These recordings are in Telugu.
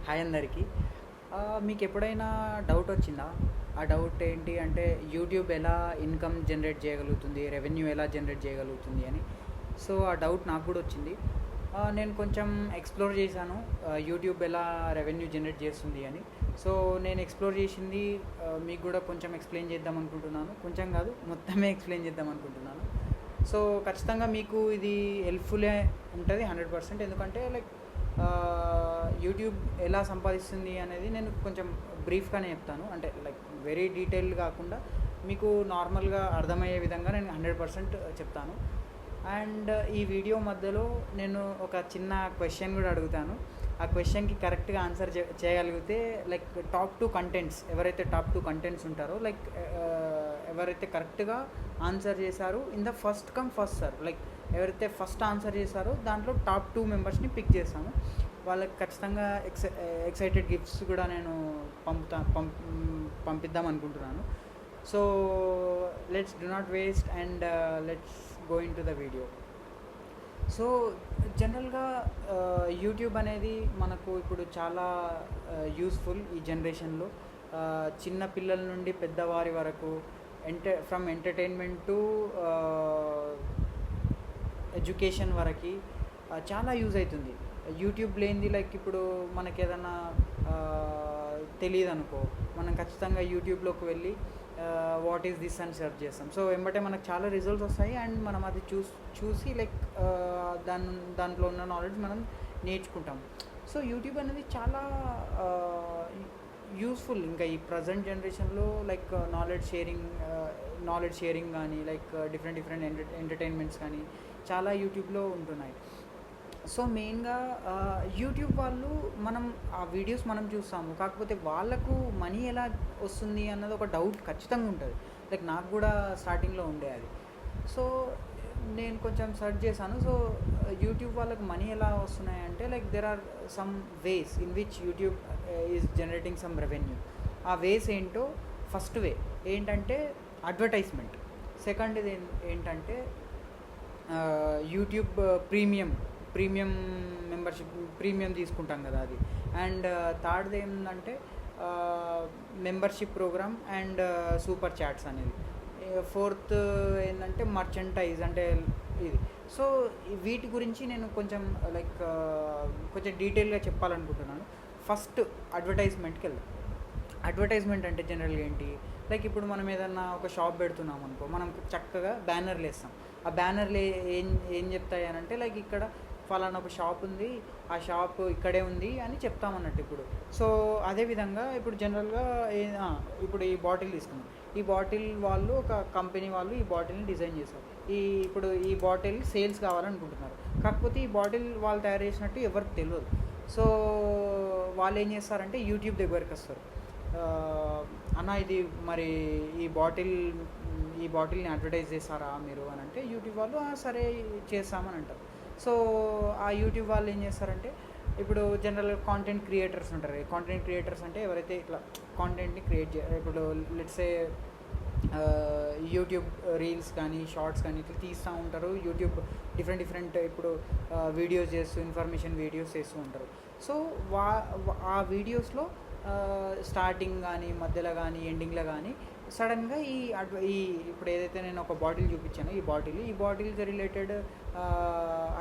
హాయ్ అందరికీ. మీకు ఎప్పుడైనా డౌట్ వచ్చిందా? ఆ డౌట్ ఏంటి అంటే యూట్యూబ్ ఎలా ఇన్కమ్ జనరేట్ చేయగలుగుతుంది, రెవెన్యూ ఎలా జనరేట్ చేయగలుగుతుంది అని. సో ఆ డౌట్ నాకు కూడా వచ్చింది. నేను కొంచెం ఎక్స్ప్లోర్ చేశాను యూట్యూబ్ ఎలా రెవెన్యూ జనరేట్ చేస్తుంది అని. సో నేను ఎక్స్ప్లోర్ చేసింది మీకు కూడా కొంచెం ఎక్స్ప్లెయిన్ చేద్దాం అనుకుంటున్నాను. కొంచెం కాదు, మొత్తమే ఎక్స్ప్లెయిన్ చేద్దాం అనుకుంటున్నాను. సో ఖచ్చితంగా మీకు ఇది హెల్ప్ఫుల్లే ఉంటుంది 100%. ఎందుకంటే లైక్ యూట్యూబ్ ఎలా సంపాదిస్తుంది అనేది నేను కొంచెం బ్రీఫ్గానే చెప్తాను. అంటే లైక్ వెరీ డీటెయిల్డ్ కాకుండా మీకు నార్మల్గా అర్థమయ్యే విధంగా నేను 100% చెప్తాను. అండ్ ఈ వీడియో మధ్యలో నేను ఒక చిన్న క్వశ్చన్ కూడా అడుగుతాను. ఆ క్వశ్చన్కి కరెక్ట్గా ఆన్సర్ చేయగలిగితే లైక్ టాప్ 2 కంటెంట్స్, ఎవరైతే టాప్ 2 కంటెంట్స్ ఉంటారో లైక్ ఎవరైతే కరెక్ట్గా ఆన్సర్ చేశారో in the first come first serve, like ఎవరైతే ఫస్ట్ ఆన్సర్ చేశారో దాంట్లో టాప్ 2 మెంబర్స్ని పిక్ చేస్తాను. వాళ్ళకి ఖచ్చితంగా ఎక్సైటెడ్ గిఫ్ట్స్ కూడా నేను పంపిద్దాం అనుకుంటున్నాను. So let's do not waste and let's go in to the video. So జనరల్గా యూట్యూబ్ అనేది మనకు ఇప్పుడు చాలా యూస్ఫుల్ ఈ జనరేషన్లో. చిన్న పిల్లల నుండి పెద్దవారి వరకు ఫ్రమ్ ఎంటర్టైన్మెంట్ టు ఎడ్యుకేషన్ వరకు చాలా యూజ్ అవుతుంది. యూట్యూబ్ లేనిది లైక్ ఇప్పుడు మనకి ఏదైనా తెలియదు అనుకో, మనం ఖచ్చితంగా యూట్యూబ్లోకి వెళ్ళి వాట్ ఈస్ దిస్ అని సెర్చ్ చేస్తాం. సో వెంబటే మనకు చాలా రిజల్ట్స్ వస్తాయి అండ్ మనం అది చూసి లైక్ దాంట్లో ఉన్న నాలెడ్జ్ మనం నేర్చుకుంటాం. సో యూట్యూబ్ అనేది చాలా యూస్ఫుల్ ఇంకా ఈ ప్రజెంట్ జనరేషన్లో. లైక్ నాలెడ్జ్ షేరింగ్ కానీ లైక్ డిఫరెంట్ ఎంటర్టైన్మెంట్స్ కానీ చాలా యూట్యూబ్లో ఉంటున్నాయి. సో మెయిన్గా యూట్యూబ్ వాళ్ళు ఆ వీడియోస్ మనం చూస్తాము, కాకపోతే వాళ్ళకు మనీ ఎలా వస్తుంది అన్నది ఒక డౌట్ ఖచ్చితంగా ఉంటుంది. లైక్ నాకు కూడా స్టార్టింగ్లో ఉండే అది. సో నేను కొంచెం సెర్చ్ చేశాను. సో యూట్యూబ్ వాళ్ళకి మనీ ఎలా వస్తున్నాయి అంటే like there are some ways in which YouTube is generating some revenue. ఆ వేస్ ఏంటో, ఫస్ట్ వే ఏంటంటే అడ్వర్టైజ్మెంట్. సెకండ్ ఇది ఏంటంటే యూట్యూబ్ ప్రీమియం మెంబర్షిప్, ప్రీమియం తీసుకుంటాం కదా అది. అండ్ థర్డ్ది ఏంటంటే membership program and super chats అనేది. ఫోర్త్ ఏంటంటే మర్చెంటైజ్ అంటే ఇది. సో వీటి గురించి నేను కొంచెం కొంచెం డీటెయిల్గా చెప్పాలనుకుంటున్నాను. ఫస్ట్ అడ్వర్టైజ్మెంట్కి వెళ్దాం. అడ్వర్టైజ్మెంట్ అంటే జనరల్గా ఏంటి, లైక్ ఇప్పుడు మనం ఏదన్నా ఒక షాప్ పెడుతున్నాం అనుకో, మనం చక్కగా బ్యానర్లు వేస్తాం. ఆ బ్యానర్లు ఏం చెప్తాయి అని అంటే లైక్ ఇక్కడ ఫలానా ఒక షాప్ ఉంది, ఆ షాప్ ఇక్కడే ఉంది అని చెప్తామన్నట్టు ఇప్పుడు. సో అదేవిధంగా ఇప్పుడు జనరల్గా ఇప్పుడు ఈ బాటిల్ తీసుకున్నాం. ఈ బాటిల్ వాళ్ళు, ఒక కంపెనీ వాళ్ళు ఈ బాటిల్ని డిజైన్ చేశారు. ఇప్పుడు ఈ బాటిల్ సేల్స్ కావాలనుకుంటున్నారు, కాకపోతే ఈ బాటిల్ వాళ్ళు తయారు చేసినట్టు ఎవరికి తెలియదు. సో వాళ్ళు ఏం చేస్తారంటే యూట్యూబ్ దగ్గరికి వస్తారు. అన్న ఇది మరి ఈ బాటిల్ని అడ్వర్టైజ్ చేస్తారా మీరు అని అంటే యూట్యూబ్ వాళ్ళు సరే చేస్తామని అంటారు. సో ఆ యూట్యూబ్ వాళ్ళు ఏం చేస్తారంటే ఇప్పుడు జనరల్గా కాంటెంట్ క్రియేటర్స్ ఉంటారు. కాంటెంట్ క్రియేటర్స్ అంటే ఎవరైతే ఇట్లా కాంటెంట్ని క్రియేట్ ఇప్పుడు లెట్స్ సే యూట్యూబ్ రీల్స్ కానీ షార్ట్స్ కానీ ఇట్లా తీస్తూ ఉంటారు. యూట్యూబ్ డిఫరెంట్ ఇప్పుడు వీడియోస్ చేస్తూ, ఇన్ఫర్మేషన్ వీడియోస్ చేస్తూ ఉంటారు. సో ఆ వీడియోస్లో స్టార్టింగ్ కానీ, మధ్యలో కానీ, ఎండింగ్లో కానీ సడన్గా ఇప్పుడు ఏదైతే నేను ఒక బాటిల్ చూపించానో ఈ బాటిల్కి రిలేటెడ్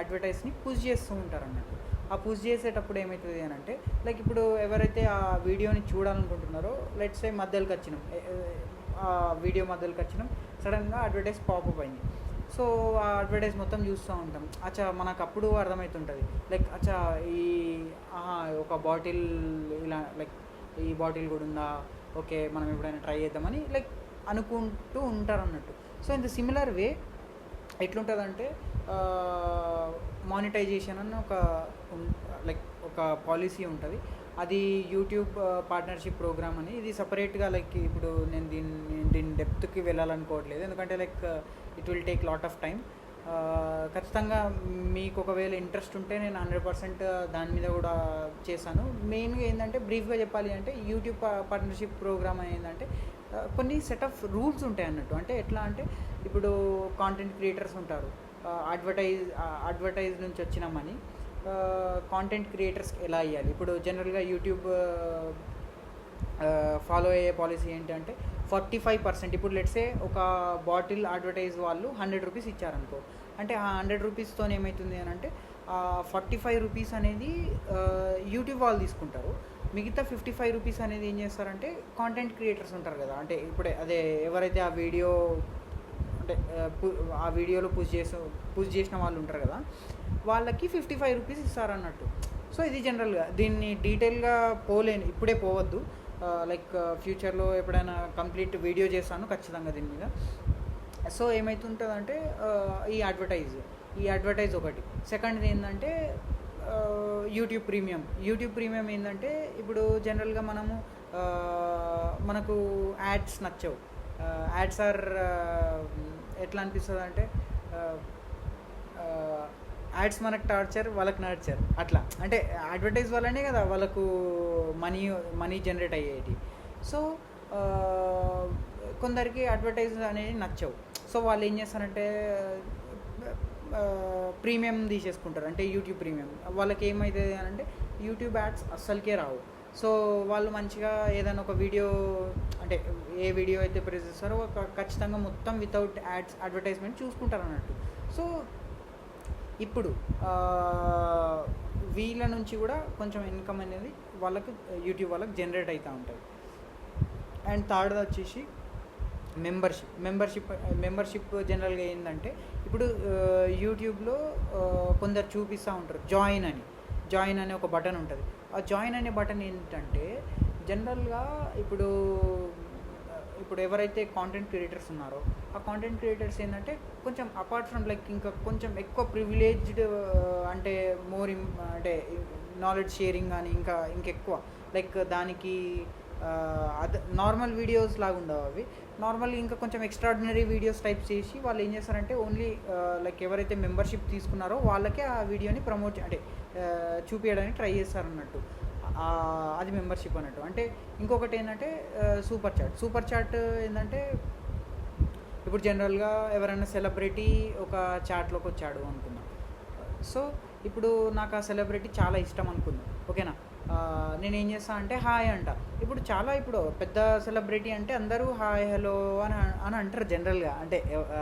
అడ్వర్టైజ్ని పుష్ చేస్తూ ఉంటారు అన్నట్టు. ఆ పుష్ చేసేటప్పుడు ఏమవుతుంది అని అంటే లైక్ ఇప్పుడు ఎవరైతే ఆ వీడియోని చూడాలనుకుంటున్నారో లెట్స్ సే మధ్యలోకి వచ్చినాం, ఆ వీడియో మధ్యలోకి వచ్చినాం, సడన్గా అడ్వర్టైజ్ పాపప్ అయింది. సో ఆ అడ్వర్టైజ్ మొత్తం చూస్తూ ఉంటాం. మనకు అప్పుడు అర్థమవుతుంటుంది లైక్ ఒక బాటిల్ ఇలా లైక్ ఈ బాటిల్ కూడా ఉందా, ఓకే మనం ఎప్పుడైనా ట్రై చేద్దామని లైక్ అనుకుంటూ ఉంటారు అన్నట్టు. So in the similar way ఎట్లుంటుందంటే మానిటైజేషన్ అన్న ఒక పాలసీ ఉంటుంది. అది యూట్యూబ్ పార్ట్నర్షిప్ ప్రోగ్రామ్ అని. ఇది సపరేట్గా లైక్ ఇప్పుడు నేను దీని డెప్త్కి వెళ్ళాలనుకోవట్లేదు, ఎందుకంటే like it will take lot of time. ఖచ్చితంగా మీకు ఒకవేళ ఇంట్రెస్ట్ ఉంటే నేను 100% దాని మీద కూడా చేశాను. మెయిన్గా ఏంటంటే బ్రీఫ్గా చెప్పాలి అంటే యూట్యూబ్ పార్ట్నర్షిప్ ప్రోగ్రామ్ ఏంటంటే కొన్ని సెట్ ఆఫ్ రూల్స్ ఉంటాయి అన్నట్టు. అంటే ఎట్లా అంటే ఇప్పుడు కాంటెంట్ క్రియేటర్స్ ఉంటారు, అడ్వర్టైజ్ నుంచి వచ్చిన మనీ కాంటెంట్ క్రియేటర్స్కి ఎలా ఇవ్వాలి. ఇప్పుడు జనరల్గా యూట్యూబ్ ఫాలో అయ్యే పాలసీ ఏంటంటే 45%. ఇప్పుడు లెట్సే ఒక బాటిల్ అడ్వర్టైజ్ వాళ్ళు 100 రూపీస్ ఇచ్చారనుకో, అంటే ఆ 100 రూపీస్తో ఏమవుతుంది అని అంటే 45 రూపీస్ అనేది యూట్యూబ్ వాళ్ళు తీసుకుంటారు. మిగతా 55 రూపీస్ అనేది ఏం చేస్తారంటే కాంటెంట్ క్రియేటర్స్ ఉంటారు కదా, అంటే ఇప్పుడే అదే ఎవరైతే ఆ వీడియో అంటే ఆ వీడియోలో పుష్ చేసిన వాళ్ళు ఉంటారు కదా, వాళ్ళకి 55 రూపీస్ ఇస్తారన్నట్టు. సో ఇది జనరల్గా, దీన్ని డీటెయిల్గా ఇప్పుడే పోవద్దు, లైక్ ఫ్యూచర్లో ఎప్పుడైనా కంప్లీట్ వీడియో చేస్తాను ఖచ్చితంగా దీని మీద. సో ఏమవుతుంటుందంటే ఈ అడ్వర్టైజ్ ఒకటి. సెకండ్ ఏంటంటే యూట్యూబ్ ప్రీమియం ఏంటంటే ఇప్పుడు జనరల్గా మనకు యాడ్స్ నచ్చవు. యాడ్స్ ఆర్ ఎట్లా అనిపిస్తుంది అంటే యాడ్స్ మనకు టార్చర్, వాళ్ళకి నర్చర్, అట్లా. అంటే అడ్వర్టైజ్ వల్లనే కదా వాళ్ళకు మనీ జనరేట్ అయ్యేది. సో కొందరికి అడ్వర్టైజ్ అనేది నచ్చవు. సో వాళ్ళు ఏం చేస్తారంటే ప్రీమియం తీసేసుకుంటారు, అంటే యూట్యూబ్ ప్రీమియం. వాళ్ళకి ఏమవుతుంది అని అంటే యూట్యూబ్ యాడ్స్ అస్సలకే రావు. సో వాళ్ళు మంచిగా ఏదైనా ఒక వీడియో, అంటే ఏ వీడియో అయితే ప్రెస్ చేస్తారో ఖచ్చితంగా మొత్తం వితౌట్ యాడ్స్ అడ్వర్టైజ్మెంట్ చూసుకుంటారు అన్నట్టు. సో ఇప్పుడు వీళ్ళ నుంచి కూడా కొంచెం ఇన్కమ్ అనేది యూట్యూబ్ వాళ్ళకి జనరేట్ అవుతూ ఉంటుంది. అండ్ థర్డ్ వచ్చేసి మెంబర్షిప్ జనరల్గా ఏంటంటే ఇప్పుడు యూట్యూబ్లో కొందరు చూపిస్తూ ఉంటారు జాయిన్ అనే ఒక బటన్ ఉంటుంది. ఆ జాయిన్ అనే బటన్ ఏంటంటే జనరల్గా ఇప్పుడు ఎవరైతే కాంటెంట్ క్రియేటర్స్ ఉన్నారో ఆ కాంటెంట్ క్రియేటర్స్ ఏంటంటే కొంచెం అపార్ట్ ఫ్రమ్ లైక్ ఇంకా కొంచెం ఎక్కువ ప్రివిలేజ్డ్, అంటే అంటే నాలెడ్జ్ షేరింగ్ కానీ ఇంకెక్కువ లైక్ దానికి నార్మల్ వీడియోస్ లాగా ఉండవు అవి. నార్మల్ ఇంకా కొంచెం ఎక్స్ట్రాడినరీ వీడియోస్ టైప్ చేసి వాళ్ళు ఏం చేస్తారంటే ఓన్లీ లైక్ ఎవరైతే మెంబర్షిప్ తీసుకున్నారో వాళ్ళకే ఆ వీడియోని ప్రమోట్ అంటే చూపించడానికి ట్రై చేస్తారన్నట్టు. అది మెంబర్షిప్ అన్నట్టు. అంటే ఇంకొకటి ఏంటంటే సూపర్ చాట్ ఏంటంటే ఇప్పుడు జనరల్గా ఎవరైనా సెలబ్రిటీ ఒక చాట్లోకి వచ్చాడు అనుకుందాం. సో ఇప్పుడు నాకు ఆ సెలబ్రిటీ చాలా ఇష్టం అనుకుందాం, ఓకేనా. నేనేం చేస్తాను అంటే హాయ్ అంట. ఇప్పుడు పెద్ద సెలబ్రిటీ అంటే అందరూ హాయ్ హలో అని అంటారు జనరల్గా, అంటే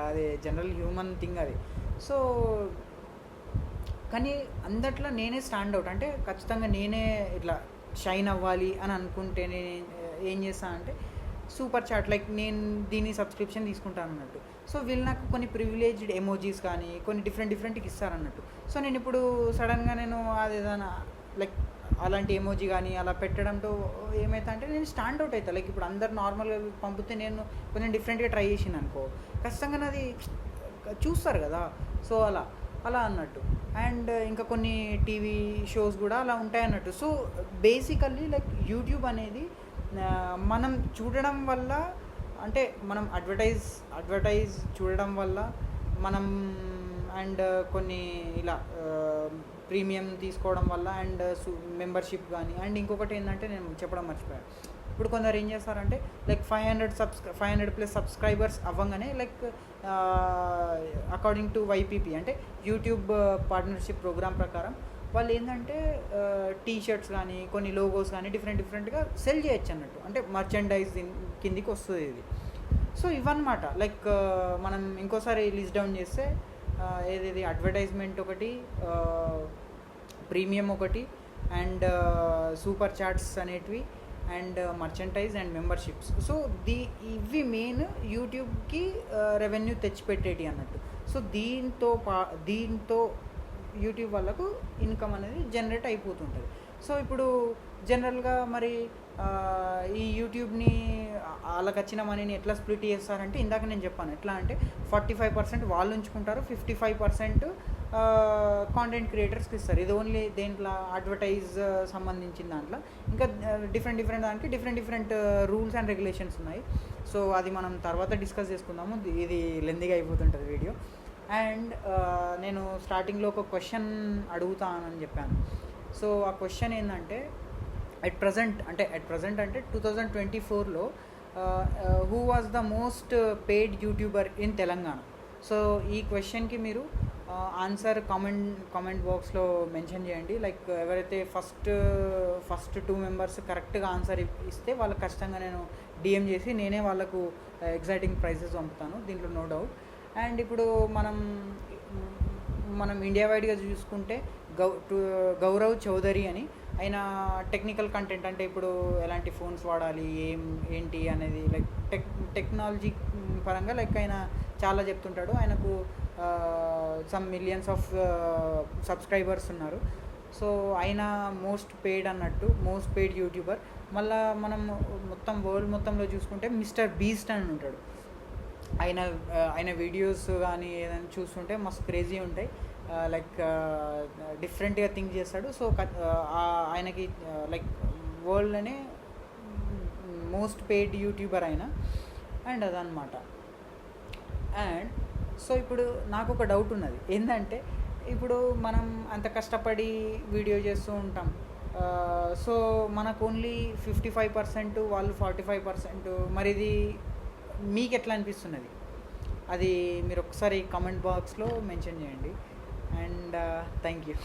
అది జనరల్ హ్యూమన్ థింగ్ అది. సో కానీ అందట్లో నేనే స్టాండ్ అవుట్, అంటే ఖచ్చితంగా నేనే ఇట్లా షైన్ అవ్వాలి అని అనుకుంటే నేను ఏం చేస్తానంటే సూపర్ చాట్, లైక్ నేను దీని సబ్స్క్రిప్షన్ తీసుకుంటాను అన్నట్టు. సో వీళ్ళు నాకు కొన్ని ప్రివిలేజ్డ్ ఎమోజీస్ కానీ కొన్ని డిఫరెంట్కి ఇస్తారన్నట్టు. సో నేను ఇప్పుడు సడన్గా అది ఏదైనా లైక్ అలాంటి ఎమోజీ కానీ అలా పెట్టడంతో ఏమవుతా అంటే నేను స్టాండ్ అవుట్ అవుతా. లైక్ ఇప్పుడు అందరు నార్మల్గా పంపితే నేను కొంచెం డిఫరెంట్గా ట్రై చేసిన అనుకో, ఖచ్చితంగా నాది చూస్తారు కదా. సో అలా అన్నట్టు. అండ్ ఇంకా కొన్ని టీవీ షోస్ కూడా అలా ఉంటాయి అన్నట్టు. సో బేసికల్లీ లైక్ యూట్యూబ్ అనేది మనం చూడడం వల్ల, అంటే మనం అడ్వర్టైజ్ చూడడం వల్ల మనం అండ్ కొన్ని ఇలా ప్రీమియం తీసుకోవడం వల్ల అండ్ మెంబర్షిప్ కానీ. అండ్ ఇంకొకటి ఏంటంటే నేను చెప్పడం మర్చిపోయాను, ఇప్పుడు కొందరు ఏం చేస్తారంటే లైక్ 500+ సబ్స్క్రైబర్స్ అవ్వగానే లైక్ అకార్డింగ్ టు YPP అంటే యూట్యూబ్ పార్ట్నర్షిప్ ప్రోగ్రామ్ ప్రకారం వాళ్ళు ఏంటంటే టీషర్ట్స్ కానీ కొన్ని లోగోస్ కానీ డిఫరెంట్గా సెల్ చేయొచ్చు అన్నట్టు, అంటే మర్చెండైజ్ కిందికి వస్తుంది ఇది. సో ఇవన్నమాట లైక్ మనం ఇంకోసారి లిస్ట్ డౌన్ చేస్తే ఏది అడ్వర్టైజ్మెంట్ ఒకటి, ప్రీమియం ఒకటి, అండ్ సూపర్ చాట్స్ అనేటివి, and merchandise and memberships. So ఇవి మెయిన్ యూట్యూబ్కి రెవెన్యూ తెచ్చిపెట్టేటి అన్నట్టు. సో దీంతో యూట్యూబ్ వాళ్ళకు ఇన్కమ్ అనేది జనరేట్ అయిపోతుంటుంది. సో ఇప్పుడు జనరల్గా మరి ఈ యూట్యూబ్ని వాళ్ళకి వచ్చిన మనీని ఎట్లా స్ప్లిట్ చేస్తారంటే ఇందాక నేను చెప్పాను ఎట్లా అంటే 45% వాళ్ళు ఉంచుకుంటారు, 55% కాంటెంట్ క్రియేటర్స్కి ఇస్తారు. ఇది ఓన్లీ దేంట్లో అడ్వర్టైజ్ సంబంధించిన దాంట్లో. ఇంకా డిఫరెంట్ దానికి డిఫరెంట్ రూల్స్ అండ్ రెగ్యులేషన్స్ ఉన్నాయి. సో అది మనం తర్వాత డిస్కస్ చేసుకుందాము, ఇది లెందీగా అయిపోతుంటుంది వీడియో. అండ్ నేను స్టార్టింగ్లో ఒక క్వశ్చన్ అడుగుతానని చెప్పాను. సో ఆ క్వశ్చన్ ఏంటంటే అట్ ప్రజెంట్ అంటే 2024లో who was the most paid YouTuber in Telangana. So ఈ క్వశ్చన్కి మీరు ఆన్సర్ కామెంట్ బాక్స్లో మెన్షన్ చేయండి. లైక్ ఎవరైతే ఫస్ట్ 2 మెంబర్స్ కరెక్ట్గా ఆన్సర్ ఇస్తే వాళ్ళకి ఖచ్చితంగా నేను డిఎం చేసి నేనే వాళ్ళకు ఎగ్జైటింగ్ ప్రైజెస్ పంపుతాను, దీంట్లో నో డౌట్. అండ్ ఇప్పుడు మనం ఇండియా వైడ్గా చూసుకుంటే గౌరవ్ చౌదరి అని, ఆయన టెక్నికల్ కంటెంట్ అంటే ఇప్పుడు ఎలాంటి ఫోన్స్ వాడాలి ఏంటి అనేది లైక్ టెక్నాలజీ పరంగా లైక్ ఆయన చాలా చెప్తుంటాడు. ఆయనకు సమ్ మిలియన్స్ ఆఫ్ సబ్స్క్రైబర్స్ ఉన్నారు. సో ఆయన మోస్ట్ పెయిడ్ యూట్యూబర్. మళ్ళీ మనం వరల్డ్ మొత్తంలో చూసుకుంటే మిస్టర్ బీస్ట్ అని ఉంటాడు. ఆయన వీడియోస్ కానీ ఏదైనా చూస్తుంటే మస్తు క్రేజీ ఉంటాయి. లైక్ డిఫరెంట్గా థింక్ చేస్తాడు. సో ఆయనకి లైక్ వరల్డ్లోనే మోస్ట్ పెయిడ్ యూట్యూబర్ ఆయన. అండ్ అదనమాట. అండ్ సో ఇప్పుడు నాకు ఒక డౌట్ ఉన్నది ఏంటంటే, ఇప్పుడు మనం అంత కష్టపడి వీడియో చేస్తూ ఉంటాం. సో మనకు ఓన్లీ 55%, వాళ్ళు 45%. మరి ఇది మీకు ఎట్లా అనిపిస్తున్నది? అది మీరు ఒకసారి కామెంట్ బాక్స్లో మెన్షన్ చేయండి. And thank you.